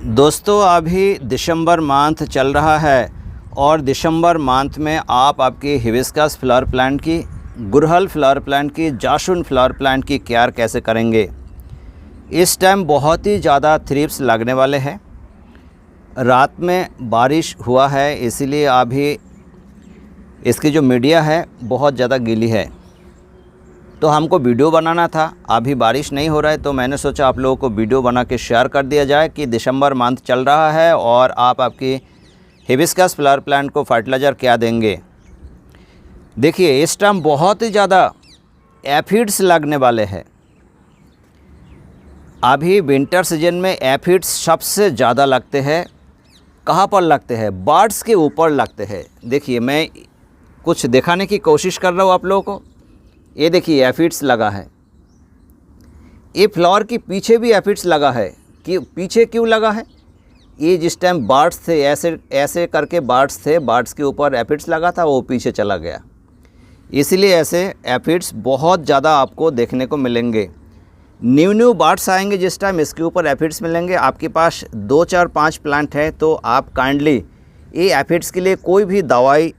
दोस्तों अभी दिसंबर मंथ चल रहा है और दिसंबर मंथ में आप आपकी हिबिस्कस फ्लावर प्लांट की, गुड़हल फ्लावर प्लांट की, जासुन फ्लावर प्लांट की केयर कैसे करेंगे। इस टाइम बहुत ही ज़्यादा थ्रिप्स लगने वाले हैं। रात में बारिश हुआ है इसीलिए अभी इसकी जो मीडिया है बहुत ज़्यादा गीली है, तो हमको वीडियो बनाना था। अभी बारिश नहीं हो रहा है तो मैंने सोचा आप लोगों को वीडियो बना के शेयर कर दिया जाए कि दिसंबर मंथ चल रहा है और आप आपकी हिबिस्कस फ्लावर प्लांट को फर्टिलाइज़र क्या देंगे। देखिए इस टाइम बहुत ही ज़्यादा एफिड्स लगने वाले हैं। अभी विंटर सीजन में एफिड्स सबसे ज़्यादा लगते हैं। कहाँ पर लगते हैं? बर्ड्स के ऊपर लगते हैं। देखिए मैं कुछ दिखाने की कोशिश कर रहा हूँ आप लोगों को। ये देखिए एफिड्स लगा है। ये फ्लावर के पीछे भी एफिड्स लगा है। कि पीछे क्यों लगा है? ये जिस टाइम बर्ड्स थे, ऐसे करके बर्ड्स थे, बर्ड्स के ऊपर एफिड्स लगा था, वो पीछे चला गया। इसीलिए ऐसे एफिड्स बहुत ज़्यादा आपको देखने को मिलेंगे। न्यू बर्ड्स आएंगे जिस टाइम इसके ऊपर एफिड्स मिलेंगे। आपके पास 2, 4, 5 प्लांट है तो आप काइंडली ये एफिड्स के लिए कोई भी दवाई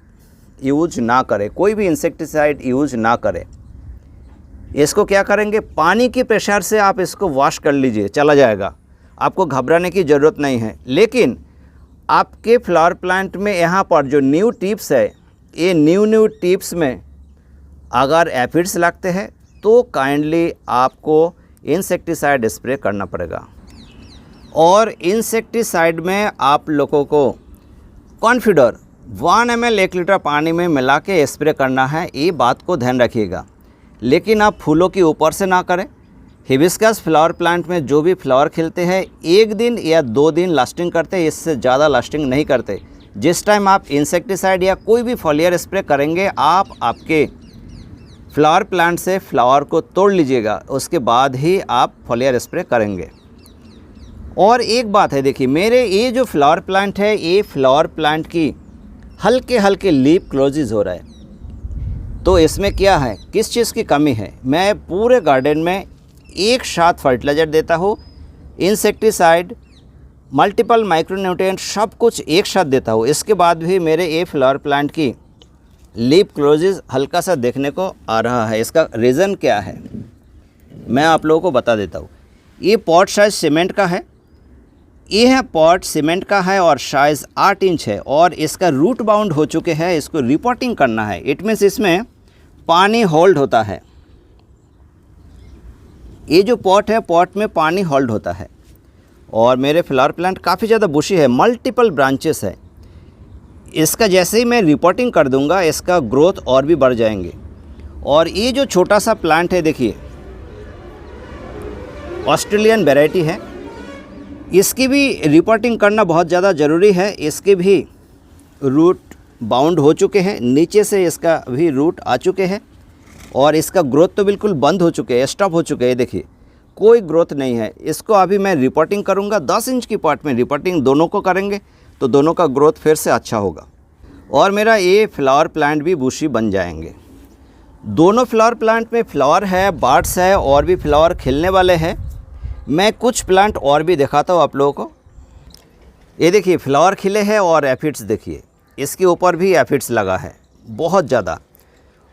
यूज ना करें, कोई भी इंसेक्टिसाइड यूज ना करें। इसको क्या करेंगे, पानी के प्रेशर से आप इसको वॉश कर लीजिए, चला जाएगा। आपको घबराने की ज़रूरत नहीं है। लेकिन आपके फ्लावर प्लांट में यहाँ पर जो न्यू टिप्स है, ये न्यू टिप्स में अगर एफिड्स लगते हैं तो काइंडली आपको इंसेक्टिसाइड स्प्रे करना पड़ेगा। और इंसेक्टिसाइड में आप लोगों को कॉन्फिडर 1 ml 1 लीटर पानी में मिला के स्प्रे करना है। ये बात को ध्यान रखिएगा। लेकिन आप फूलों के ऊपर से ना करें। हिबिस्कस फ्लावर प्लांट में जो भी फ्लावर खिलते हैं 1 दिन या 2 दिन लास्टिंग करते हैं, इससे ज़्यादा लास्टिंग नहीं करते। जिस टाइम आप इंसेक्टिसाइड या कोई भी फॉलियर स्प्रे करेंगे, आप आपके फ्लावर प्लांट से फ्लावर को तोड़ लीजिएगा, उसके बाद ही आप फॉलियर स्प्रे करेंगे। और एक बात है, देखिए मेरे ये जो फ्लावर प्लांट है, ये फ्लावर प्लांट की हल्के लीफ क्लोजेज हो रहा है। तो इसमें क्या है, किस चीज़ की कमी है? मैं पूरे गार्डन में एक साथ फर्टिलाइज़र देता हूँ, इंसेक्टिसाइड, मल्टीपल माइक्रोन्यूट्रिएंट, सब कुछ एक साथ देता हूँ। इसके बाद भी मेरे ये फ्लावर प्लांट की लीफ क्लोजेज हल्का सा देखने को आ रहा है। इसका रीज़न क्या है मैं आप लोगों को बता देता हूँ। ये पॉट साइज़ सीमेंट का है। ये है पॉट सीमेंट का है और साइज़ 8 इंच है और इसका रूट बाउंड हो चुके हैं। इसको रिपोर्टिंग करना है। इट मीन्स इसमें पानी होल्ड होता है। ये जो पॉट है, पॉट में पानी होल्ड होता है। और मेरे फ्लावर प्लांट काफ़ी ज़्यादा बुशी है, मल्टीपल ब्रांचेस है। इसका जैसे ही मैं रिपोर्टिंग कर दूंगा, इसका ग्रोथ और भी बढ़ जाएंगे। और ये जो छोटा सा प्लांट है, देखिए ऑस्ट्रेलियन वैरायटी है, इसकी भी रिपोर्टिंग करना बहुत ज़्यादा ज़रूरी है। इसके भी रूट बाउंड हो चुके हैं, नीचे से इसका भी रूट आ चुके हैं और इसका ग्रोथ तो बिल्कुल बंद हो चुके हैं, स्टॉप हो चुके हैं। देखिए कोई ग्रोथ नहीं है। इसको अभी मैं रिपोर्टिंग करूंगा। 10 इंच की पॉट में रिपोर्टिंग दोनों को करेंगे तो दोनों का ग्रोथ फिर से अच्छा होगा और मेरा ये फ्लावर प्लांट भी बुशी बन जाएंगे। दोनों फ्लावर प्लांट में फ्लावर है, बर्ड्स है और भी फ्लावर खिलने वाले हैं। मैं कुछ प्लांट और भी दिखाता हूँ आप लोगों को। ये देखिए फ्लावर खिले हैं और एफिड्स देखिए, इसके ऊपर भी एफिड्स लगा है बहुत ज़्यादा।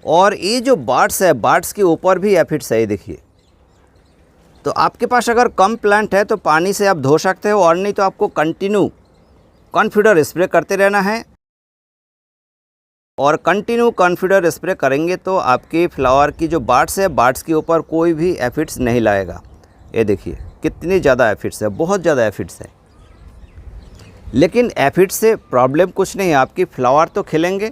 और ये जो बर्ड्स है, बर्ड्स के ऊपर भी एफिड्स है, ये देखिए। तो आपके पास अगर कम प्लांट है तो पानी से आप धो सकते हो, और नहीं तो आपको कंटिन्यू कॉन्फिडर स्प्रे करते रहना है। और कंटिन्यू कॉन्फिडर स्प्रे करेंगे तो आपके फ्लावर की जो बर्ड्स है, बर्ड्स के ऊपर कोई भी एफिड्स नहीं लाएगा। ये देखिए कितनी ज़्यादा एफिड्स है, बहुत ज़्यादा एफिड्स है। लेकिन एफिड्स से प्रॉब्लम कुछ नहीं है, आपकी फ्लावर तो खिलेंगे,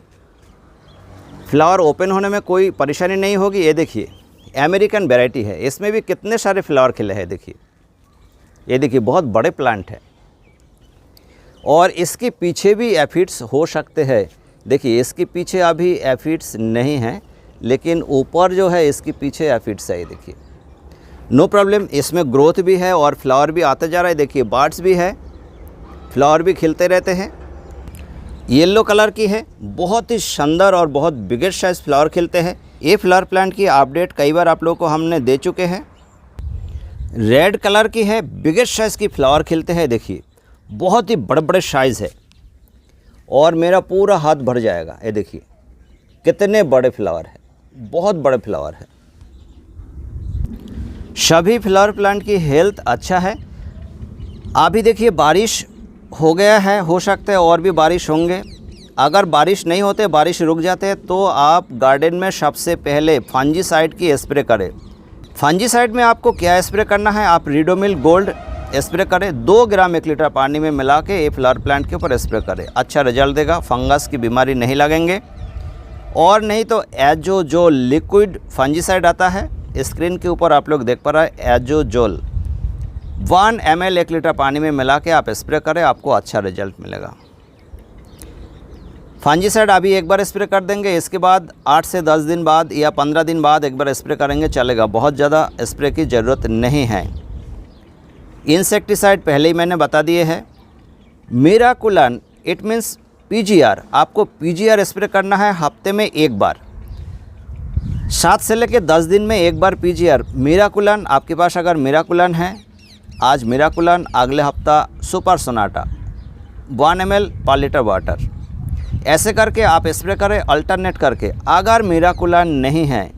फ्लावर ओपन होने में कोई परेशानी नहीं होगी। ये देखिए अमेरिकन वैरायटी है, इसमें भी कितने सारे फ्लावर खिले हैं। देखिए ये देखिए बहुत बड़े प्लांट है और इसके पीछे भी एफिड्स हो सकते हैं। देखिए इसके पीछे अभी एफिड्स नहीं हैं, लेकिन ऊपर जो है इसके पीछे एफिड्स है। ये देखिए नो प्रॉब्लम, इसमें ग्रोथ भी है और फ्लावर भी आता जा रहा है। देखिए बर्ड्स भी है, फ्लावर भी खिलते रहते हैं। येलो कलर की है, बहुत ही शानदार और बहुत बिगेस्ट साइज फ्लावर खिलते हैं। ये फ्लावर प्लांट की अपडेट कई बार आप लोगों को हमने दे चुके हैं। रेड कलर की है, बिगेस्ट साइज़ की फ्लावर खिलते हैं। देखिए बहुत ही बड़े बड़े साइज़ है और मेरा पूरा हाथ भर जाएगा। ये देखिए कितने बड़े फ्लावर है, बहुत बड़े फ्लावर है। सभी फ्लावर प्लांट की हेल्थ अच्छा है। अभी देखिए बारिश हो गया है, हो सकता है और भी बारिश होंगे। अगर बारिश नहीं होते, बारिश रुक जाते हैं, तो आप गार्डन में सबसे पहले फंजीसाइड की स्प्रे करें। फंजीसाइड में आपको क्या स्प्रे करना है, आप रिडोमिल गोल्ड स्प्रे करें। 2 ग्राम 1 लीटर पानी में मिला के ये फ्लावर प्लांट के ऊपर स्प्रे करें, अच्छा रिजल्ट देगा। फंगस की बीमारी नहीं लगेंगे। और नहीं तो एजोजोल लिक्विड फंजीसाइड आता है, स्क्रीन के ऊपर आप लोग देख पा रहे हैं, एजोजोल 1 ml 1 लीटर पानी में मिला के आप स्प्रे करें, आपको अच्छा रिजल्ट मिलेगा। फंजीसाइड अभी एक बार स्प्रे कर देंगे, इसके बाद 8 से 10 दिन बाद या 15 दिन बाद एक बार स्प्रे करेंगे, चलेगा। बहुत ज़्यादा स्प्रे की ज़रूरत नहीं है। इंसेक्टिसाइड पहले ही मैंने बता दिए है। मिराकुलन इट मीन्स PGR, आपको PGR स्प्रे करना है हफ्ते में एक बार। 7 से लेकर 10 दिन में एक बार PGR। मिराकुलन आपके पास अगर मिराकुलन है, आज मिराकुलन, अगले हफ्ता सुपर सोनाटा 1 ml पर लीटर वाटर, ऐसे करके आप स्प्रे करें अल्टरनेट करके। अगर मिराकुलन नहीं है,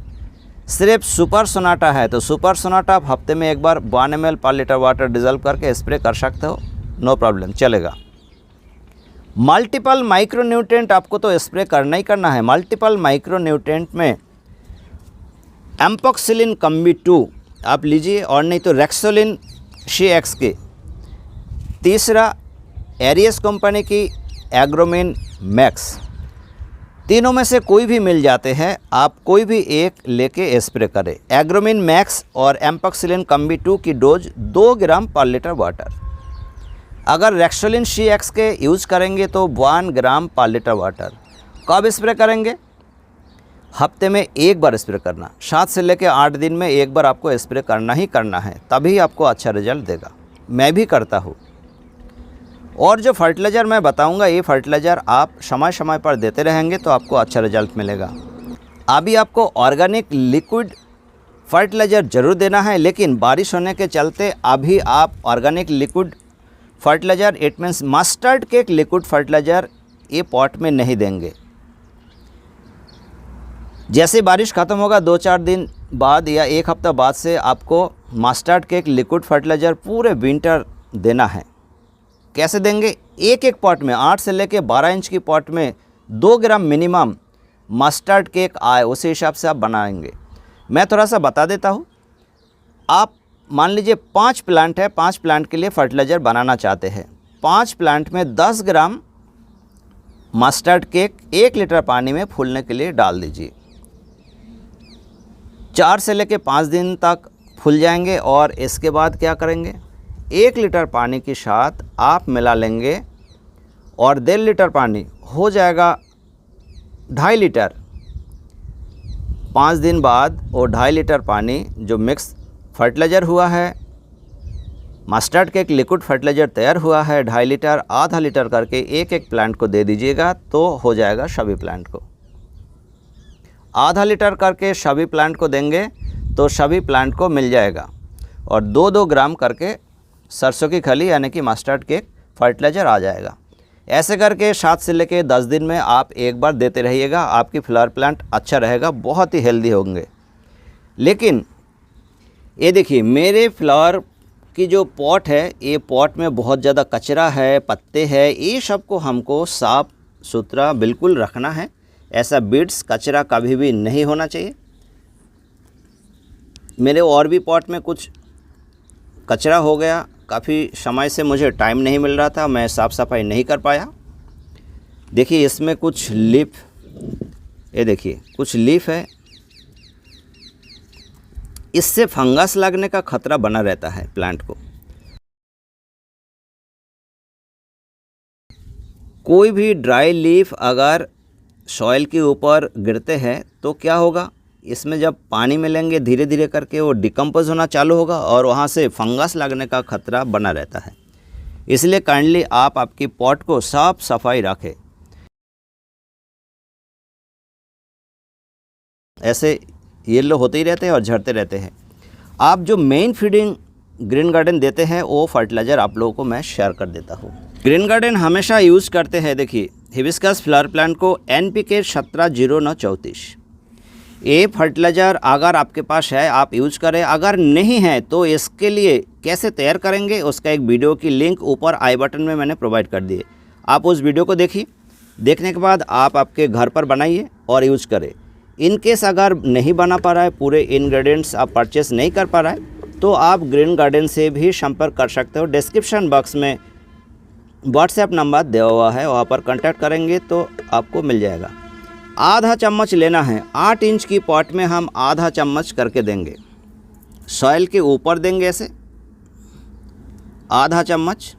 सिर्फ सुपर सोनाटा है, तो सुपर सोनाटा आप हफ्ते में एक बार 1 ml पर लीटर वाटर डिजल्व करके स्प्रे कर सकते हो, नो प्रॉब्लम, चलेगा। मल्टीपल माइक्रोन्यूट्रिएंट आपको तो स्प्रे करना ही करना है। मल्टीपल माइक्रोन्यूट्रिएंट में एम्पॉक्सिलिन कम्बी 2 आप लीजिए, और नहीं तो रेक्सोलिन CXK। तीसरा एरियस कंपनी की एग्रोमिन मैक्स। तीनों में से कोई भी मिल जाते हैं, आप कोई भी एक लेके स्प्रे करें। एग्रोमिन मैक्स और एम्पॉक्सिलिन कम्बी 2 की डोज 2 ग्राम पर लीटर वाटर। अगर रेक्सोलिन CXK यूज़ करेंगे तो 1 ग्राम पर लीटर वाटर। कब स्प्रे करेंगे? हफ्ते में एक बार स्प्रे करना। 7 से लेकर 8 दिन में एक बार आपको स्प्रे करना ही करना है, तभी आपको अच्छा रिजल्ट देगा। मैं भी करता हूँ। और जो फर्टिलाइज़र मैं बताऊंगा, ये फर्टिलाइज़र आप समय समय पर देते रहेंगे तो आपको अच्छा रिजल्ट मिलेगा। अभी आपको ऑर्गेनिक लिक्विड फर्टिलाइज़र ज़रूर देना है, लेकिन बारिश होने के चलते अभी आप organic liquid fertiliser it means mustard cake liquid fertiliser ये पॉट में नहीं देंगे। जैसे बारिश ख़त्म होगा 2-4 दिन बाद या एक हफ्ता बाद से आपको मस्टर्ड केक लिक्विड फर्टिलाइज़र पूरे विंटर देना है। कैसे देंगे? एक एक पॉट में 8 से लेकर 12 इंच की पॉट में 2 ग्राम मिनिमम मस्टर्ड केक आए, उसी हिसाब से आप बनाएंगे। मैं थोड़ा सा बता देता हूँ। आप मान लीजिए 5 प्लांट है, 5 प्लांट के लिए फर्टिलाइज़र बनाना चाहते हैं। 5 प्लांट में 10 ग्राम मस्टर्ड केक 1 लीटर पानी में फूलने के लिए डाल दीजिए। 4 से लेकर 5 दिन तक फूल जाएंगे और इसके बाद क्या करेंगे? 1 लीटर पानी के साथ आप मिला लेंगे और 1.5 लीटर पानी हो जाएगा 2.5 लीटर। 5 दिन बाद वो 2.5 लीटर पानी जो मिक्स फर्टिलाइज़र हुआ है, मस्टर्ड केक लिक्विड फर्टिलाइज़र तैयार हुआ है, 2.5 लीटर आधा लीटर करके एक एक प्लांट को दे दीजिएगा, तो हो जाएगा सभी प्लांट को। आधा लीटर करके सभी प्लांट को देंगे तो सभी प्लांट को मिल जाएगा। और 2-2 ग्राम करके सरसों की खली यानी कि मस्टर्ड केक फर्टिलाइज़र आ जाएगा। ऐसे करके 7 से लेकर 10 दिन में आप एक बार देते रहिएगा, आपकी फ्लावर प्लांट अच्छा रहेगा, बहुत ही हेल्दी होंगे। लेकिन ये देखिए मेरे फ्लावर की जो पॉट है, ये पॉट में बहुत ज़्यादा कचरा है, पत्ते हैं, ये सब को हमको साफ़ सुथरा बिल्कुल रखना है। ऐसा बीड्स कचरा कभी भी नहीं होना चाहिए। मेरे और भी पॉट में कुछ कचरा हो गया, काफ़ी समय से मुझे टाइम नहीं मिल रहा था, मैं साफ़ सफाई नहीं कर पाया। देखिए इसमें कुछ लीफ, ये देखिए कुछ लीफ है, इससे फंगस लगने का खतरा बना रहता है प्लांट को। कोई भी ड्राई लीफ अगर सॉइल के ऊपर गिरते हैं तो क्या होगा? इसमें जब पानी मिलेंगे धीरे धीरे करके वो डिकम्पोज होना चालू होगा और वहाँ से फंगस लगने का खतरा बना रहता है। इसलिए काइंडली आप आपकी पॉट को साफ सफाई रखें। ऐसे येलो होते ही रहते हैं और झड़ते रहते हैं। आप जो मेन फीडिंग ग्रीन गार्डन देते हैं वो फर्टिलाइज़र आप लोगों को मैं शेयर कर देता हूँ। ग्रीन गार्डन हमेशा यूज़ करते हैं, देखिए हिबिस्कस फ्लावर प्लांट को NPK 170934। ये फर्टिलाइज़र अगर आपके पास है आप यूज करें, अगर नहीं है तो इसके लिए कैसे तैयार करेंगे उसका एक वीडियो की लिंक ऊपर आई बटन में मैंने प्रोवाइड कर दी है। आप उस वीडियो को देखिए, देखने के बाद आप आपके घर पर बनाइए और यूज करें। इन केस अगर नहीं बना पा रहा है, पूरे इंग्रेडिएंट्स आप परचेस नहीं कर पा रहा है, तो आप ग्रीन गार्डन से भी संपर्क कर सकते हो। डिस्क्रिप्शन बॉक्स में व्हाट्सएप नंबर दिया हुआ है, वहाँ पर कांटेक्ट करेंगे तो आपको मिल जाएगा। आधा चम्मच लेना है, 8 इंच की पॉट में हम आधा चम्मच करके देंगे, सॉइल के ऊपर देंगे ऐसे आधा चम्मच।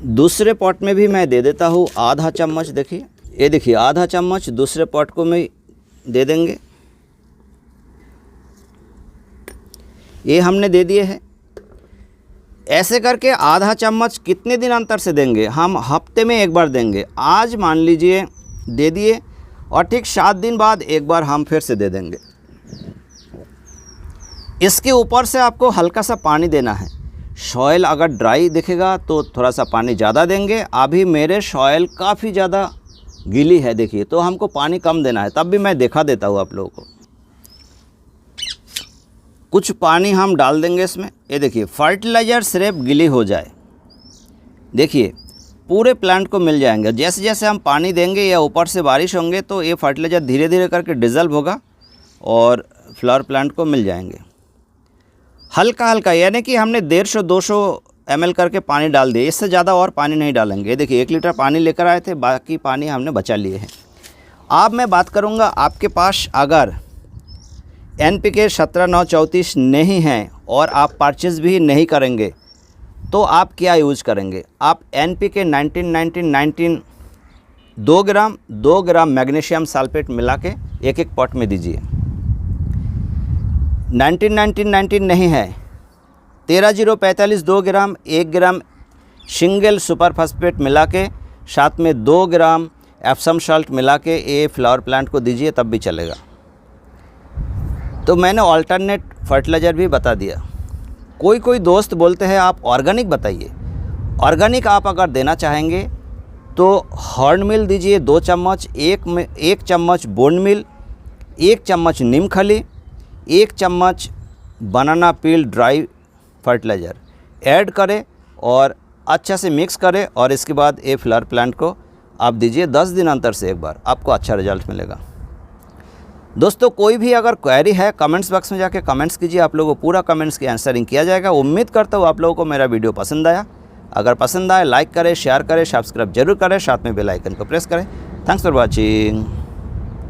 दूसरे पॉट में भी मैं दे देता हूँ आधा चम्मच, देखिए ये देखिए आधा चम्मच दूसरे पॉट को मैं दे देंगे। ये हमने दे दिए हैं। ऐसे करके आधा चम्मच कितने दिन अंतर से देंगे, हम हफ्ते में एक बार देंगे। आज मान लीजिए दे दिए और ठीक 7 दिन बाद एक बार हम फिर से दे देंगे। इसके ऊपर से आपको हल्का सा पानी देना है। सॉइल अगर ड्राई दिखेगा तो थोड़ा सा पानी ज़्यादा देंगे। अभी मेरे सॉइल काफ़ी ज़्यादा गीली है, देखिए, तो हमको पानी कम देना है। तब भी मैं दिखा देता हूँ आप लोगों को। कुछ पानी हम डाल देंगे इसमें। ये देखिए फर्टिलाइज़र सिर्फ गीली हो जाए, देखिए पूरे प्लांट को मिल जाएंगे। जैसे जैसे हम पानी देंगे या ऊपर से बारिश होंगे तो ये फर्टिलाइज़र धीरे धीरे करके डिज़ल्व होगा और फ्लावर प्लांट को मिल जाएंगे। हल्का हल्का, यानी कि हमने 150-200 ml करके पानी डाल दिए, इससे ज़्यादा और पानी नहीं डालेंगे। देखिए 1 लीटर पानी लेकर आए थे, बाकी पानी हमने बचा लिए हैं। अब मैं बात करूँगा, आपके पास अगर NPK 170934 नहीं है और आप परचेज़ भी नहीं करेंगे तो आप क्या यूज़ करेंगे। आप NPK 19-19-19 2 ग्राम मैग्नीशियम सल्फेट मिला के एक एक पॉट में दीजिए। 19-19-19 नहीं है, 13-0-45 2 ग्राम, 1 ग्राम सिंगल सुपर फास्फेट मिला के साथ में 2 ग्राम एप्सम सॉल्ट मिला के ये फ्लावर प्लांट को दीजिए, तब भी चलेगा। तो मैंने अल्टरनेट फर्टिलाइज़र भी बता दिया। कोई दोस्त बोलते हैं आप ऑर्गेनिक बताइए। ऑर्गेनिक आप अगर देना चाहेंगे तो हॉर्न मिल दीजिए 2 चम्मच, 1 चम्मच बोन मिल, 1 चम्मच नीम खली, 1 चम्मच बनाना पील ड्राई फर्टिलाइज़र ऐड करें और अच्छा से मिक्स करें और इसके बाद ये फ्लावर प्लांट को आप दीजिए 10 दिन अंतर से एक बार, आपको अच्छा रिजल्ट मिलेगा। दोस्तों कोई भी अगर क्वेरी है कमेंट्स बॉक्स में जाके कमेंट्स कीजिए, आप लोगों को पूरा कमेंट्स की आंसरिंग किया जाएगा। उम्मीद करता हूँ आप लोगों को मेरा वीडियो पसंद आया। अगर पसंद आए लाइक करें, शेयर करें, सब्सक्राइब जरूर करें, साथ में बेल आइकन को प्रेस करें। Thanks for watching.